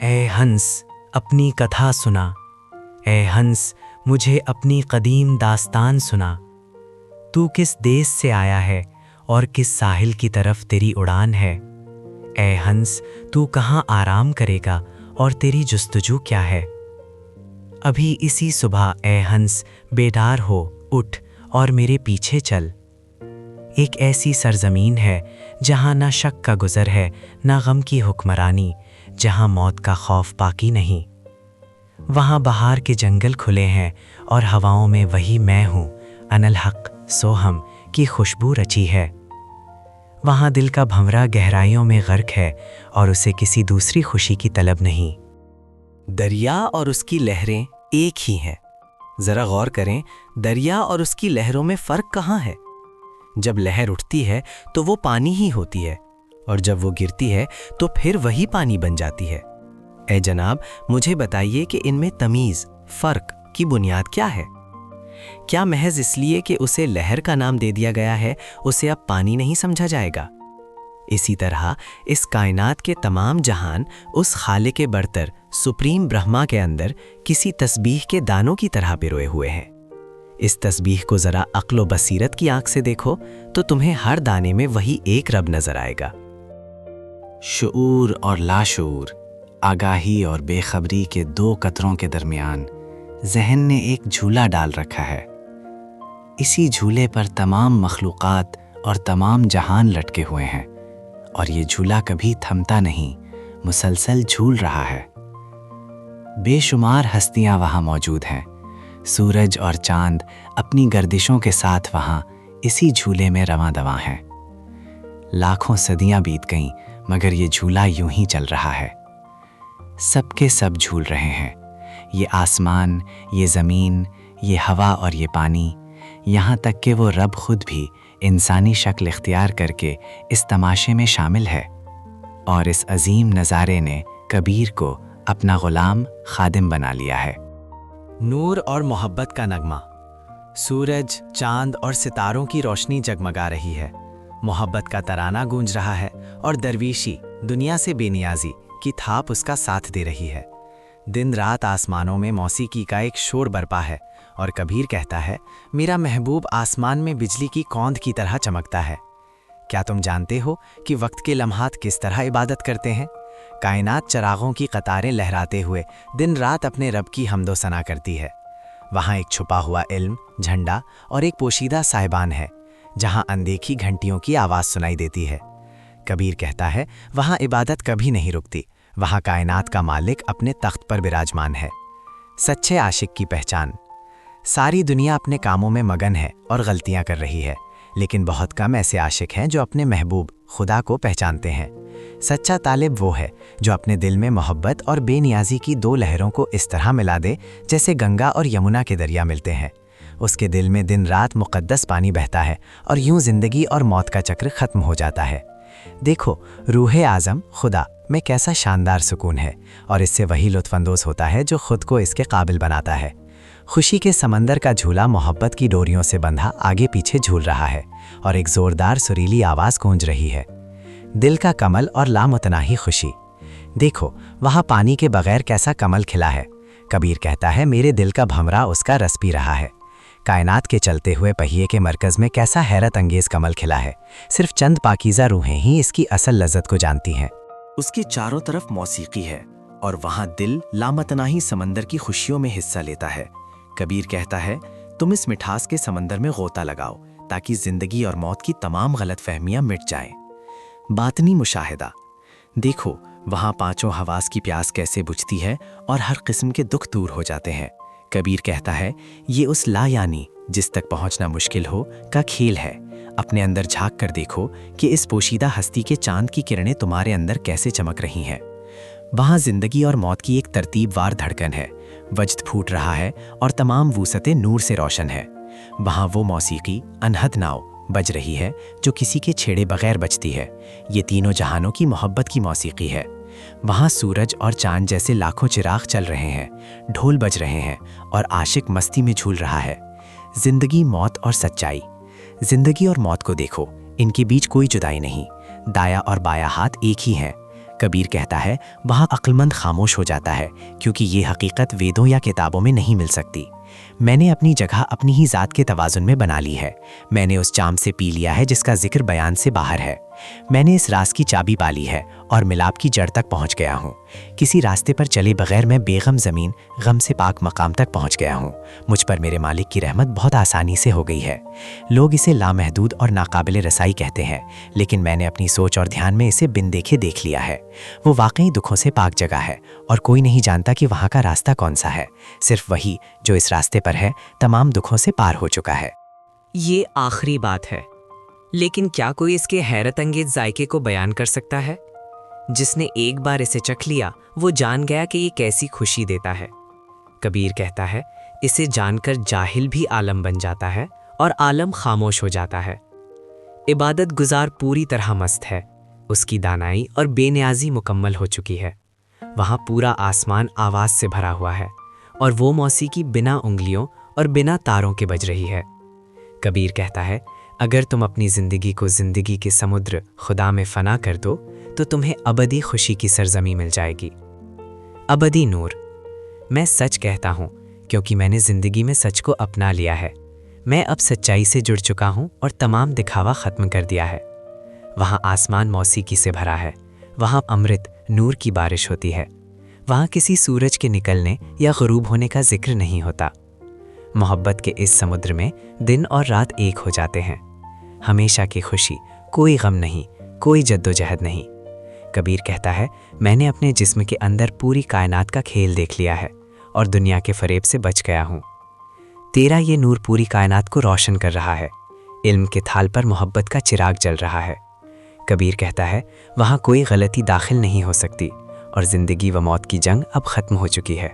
ए हंस अपनी कथा सुना, ए हंस मुझे अपनी कदीम दास्तान सुना। तू किस देश से आया है और किस साहिल की तरफ तेरी उड़ान है। ए हंस तू कहाँ आराम करेगा और तेरी जुस्तजू क्या है। अभी इसी सुबह ए हंस बेदार हो उठ और मेरे पीछे चल। एक ऐसी सरजमीन है जहाँ ना शक का गुज़र है ना गम की हुक्मरानी, जहाँ मौत का खौफ बाकी नहीं। वहाँ बहार के जंगल खुले हैं और हवाओं में वही मैं हूँ, अनल हक सोहम की खुशबू रची है। वहाँ दिल का भंवरा गहराइयों में गर्क है और उसे किसी दूसरी खुशी की तलब नहीं। दरिया और उसकी लहरें एक ही हैं। जरा गौर करें, दरिया और उसकी लहरों में फर्क कहाँ है। जब लहर उठती है तो वो पानी ही होती है, और जब वो गिरती है तो फिर वही पानी बन जाती है। ए जनाब, मुझे बताइए कि इनमें तमीज़, फ़र्क की बुनियाद क्या है? क्या महज इसलिए कि उसे लहर का नाम दे दिया गया है, उसे अब पानी नहीं समझा जाएगा? इसी तरह इस कायनात के तमाम जहान उस खालिक बरतर सुप्रीम ब्रह्मा के अंदर किसी तस्बीह के दानों की तरह पिरोए हुए हैं। इस तस्बीह को ज़रा अक्ल व बसीरत की आंख से देखो तो तुम्हें हर दाने में वही एक रब नजर आएगा। शऊर और लाशऊर, आगाही और बेखबरी के दो कतरों के दरमियान जहन ने एक झूला डाल रखा है। इसी झूले पर तमाम मखलूक़ात और तमाम जहान लटके हुए हैं, और ये झूला कभी थमता नहीं, मुसलसल झूल रहा है। बेशुमार हस्तियां वहाँ मौजूद हैं। सूरज और चांद अपनी गर्दिशों के साथ वहाँ इसी झूले में रवां दवां हैं। लाखों सदियां बीत गईं, मगर ये झूला यूं ही चल रहा है। सबके सब झूल रहे हैं। ये आसमान, ये ज़मीन, ये हवा और ये पानी, यहाँ तक कि वो रब खुद भी इंसानी शक्ल इख्तियार करके इस तमाशे में शामिल है। और इस अजीम नज़ारे ने कबीर को अपना ग़ुलाम खादिम बना लिया है। नूर और मोहब्बत का नगमा। सूरज, चांद और सितारों की रोशनी जगमगा रही है। मोहब्बत का तराना गूंज रहा है और दरवीशी, दुनिया से बेनियाजी की थाप उसका साथ दे रही है। दिन रात आसमानों में मौसीकी का एक शोर बरपा है, और कबीर कहता है, मेरा महबूब आसमान में बिजली की कौंध की तरह चमकता है। क्या तुम जानते हो कि वक्त के लम्हात किस तरह इबादत करते हैं? कायनात चरागों की कतारें लहराते हुए दिन रात अपने रब की हमदो सना करती है। वहाँ एक छुपा हुआ इल्म, झंडा और एक पोशीदा साहिबान है, जहाँ अनदेखी घंटियों की आवाज़ सुनाई देती है। कबीर कहता है, वहाँ इबादत कभी नहीं रुकती, वहाँ कायनात का मालिक अपने तख्त पर विराजमान है। सच्चे आशिक की पहचान। सारी दुनिया अपने कामों में मगन है और गलतियाँ कर रही है, लेकिन बहुत कम ऐसे आशिक हैं जो अपने महबूब खुदा को पहचानते हैं। सच्चा तालिब वो है जो अपने दिल में मोहब्बत और बेनियाजी की दो लहरों को इस तरह मिला दे जैसे गंगा और यमुना के दरिया मिलते हैं। उसके दिल में दिन रात मुक़द्दस पानी बहता है और यूं जिंदगी और मौत का चक्र ख़त्म हो जाता है। देखो, रूहे आज़म खुदा में कैसा शानदार सुकून है, और इससे वही लुत्फ़अंदोज़ होता है जो खुद को इसके काबिल बनाता है। खुशी के समंदर का झूला मोहब्बत की डोरियों से बंधा आगे पीछे झूल रहा है, और एक ज़ोरदार सुरीली आवाज़ गूंज रही है। दिल का कमल और लामुतनाही खुशी। देखो, वहाँ पानी के बगैर कैसा कमल खिला है। कबीर कहता है, मेरे दिल का भंवरा उसका रस पी रहा है। कायनात के चलते हुए पहिए के मरकज़ में कैसा हैरत अंगेज़ कमल खिला है। सिर्फ चंद पाकीज़ा रूहें ही इसकी असल लज़्ज़त को जानती हैं। उसकी चारों तरफ मौसीकी है, और वहाँ दिल लामतनाही समंदर की खुशियों में हिस्सा लेता है। कबीर कहता है, तुम इस मिठास के समंदर में गोता लगाओ ताकि जिंदगी और मौत की तमाम गलत फहमियाँ मिट जाएं। बातनी मुशाहिदा। देखो, वहाँ पांचों हवास की प्यास कैसे बुझती है और हर किस्म के दुख दूर हो जाते हैं। कबीर कहता है, ये उस लायानी जिस तक पहुँचना मुश्किल हो का खेल है। अपने अंदर झांक कर देखो कि इस पोशीदा हस्ती के चांद की किरणें तुम्हारे अंदर कैसे चमक रही हैं। वहाँ जिंदगी और मौत की एक तरतीबवार धड़कन है। वजद फूट रहा है और तमाम वूसतें नूर से रोशन है। वहाँ वो मौसीकी अनहद नाव बज रही है जो किसी के छेड़े बगैर बजती है। ये तीनों जहानों की मोहब्बत की मौसीकी है। वहाँ सूरज और चांद जैसे लाखों चिराग चल रहे हैं, ढोल बज रहे हैं और आशिक मस्ती में झूल रहा है। जिंदगी, मौत और सच्चाई। जिंदगी और मौत को देखो, इनके बीच कोई जुदाई नहीं। दाया और बाया हाथ एक ही हैं। कबीर कहता है, वहाँ अक्लमंद खामोश हो जाता है, क्योंकि ये हकीकत वेदों या किताबों में नहीं मिल सकती। मैंने अपनी जगह अपनी ही ज़ात के तवाज़ुन में बना ली है। मैंने उस जाम से पी लिया है जिसका जिक्र बयान से बाहर है। मैंने इस राज की चाबी पाली है और मिलाप की जड़ तक पहुंच गया हूँ। किसी रास्ते पर चले बगैर मैं बेगम ज़मीन, गम से पाक मकाम तक पहुंच गया हूँ। मुझ पर मेरे मालिक की रहमत बहुत आसानी से हो गई है। लोग इसे लामहदूद और नाकाबिले रसाई कहते हैं, लेकिन मैंने अपनी सोच और ध्यान में इसे बिन देखे देख लिया है। वो वाकई दुखों से पाक जगह है और कोई नहीं जानता कि वहाँ का रास्ता कौन सा है। सिर्फ वही जो इस रास्ते पर है तमाम दुखों से पार हो चुका है। ये आखिरी बात है, लेकिन क्या कोई इसके हैरत अंगेज जायके को बयान कर सकता है? जिसने एक बार इसे चख लिया वो जान गया कि ये कैसी खुशी देता है। कबीर कहता है, इसे जानकर जाहिल भी आलम बन जाता है और आलम खामोश हो जाता है। इबादत गुजार पूरी तरह मस्त है, उसकी दानाई और बेनियाजी मुकम्मल हो चुकी है। वहाँ पूरा आसमान आवाज़ से भरा हुआ है और वो मौसीकी बिना उंगलियों और बिना तारों के बज रही है। कबीर कहता है, अगर तुम अपनी ज़िंदगी को ज़िंदगी के समुद्र खुदा में फ़ना कर दो तो तुम्हें अबदी खुशी की सरजमी मिल जाएगी। अबदी नूर। मैं सच कहता हूँ क्योंकि मैंने ज़िंदगी में सच को अपना लिया है। मैं अब सच्चाई से जुड़ चुका हूँ और तमाम दिखावा ख़त्म कर दिया है। वहाँ आसमान मौसीकी से भरा है, वहाँ अमृत नूर की बारिश होती है, वहाँ किसी सूरज के निकलने या ग़ुरूब होने का जिक्र नहीं होता। मोहब्बत के इस समुद्र में दिन और रात एक हो जाते हैं। हमेशा की खुशी, कोई गम नहीं, कोई जद्दोजहद नहीं। कबीर कहता है, मैंने अपने जिस्म के अंदर पूरी कायनात का खेल देख लिया है और दुनिया के फरेब से बच गया हूँ। तेरा ये नूर पूरी कायनात को रोशन कर रहा है। इल्म के थाल पर मोहब्बत का चिराग जल रहा है। कबीर कहता है, वहाँ कोई गलती दाखिल नहीं हो सकती और ज़िंदगी व मौत की जंग अब ख़त्म हो चुकी है।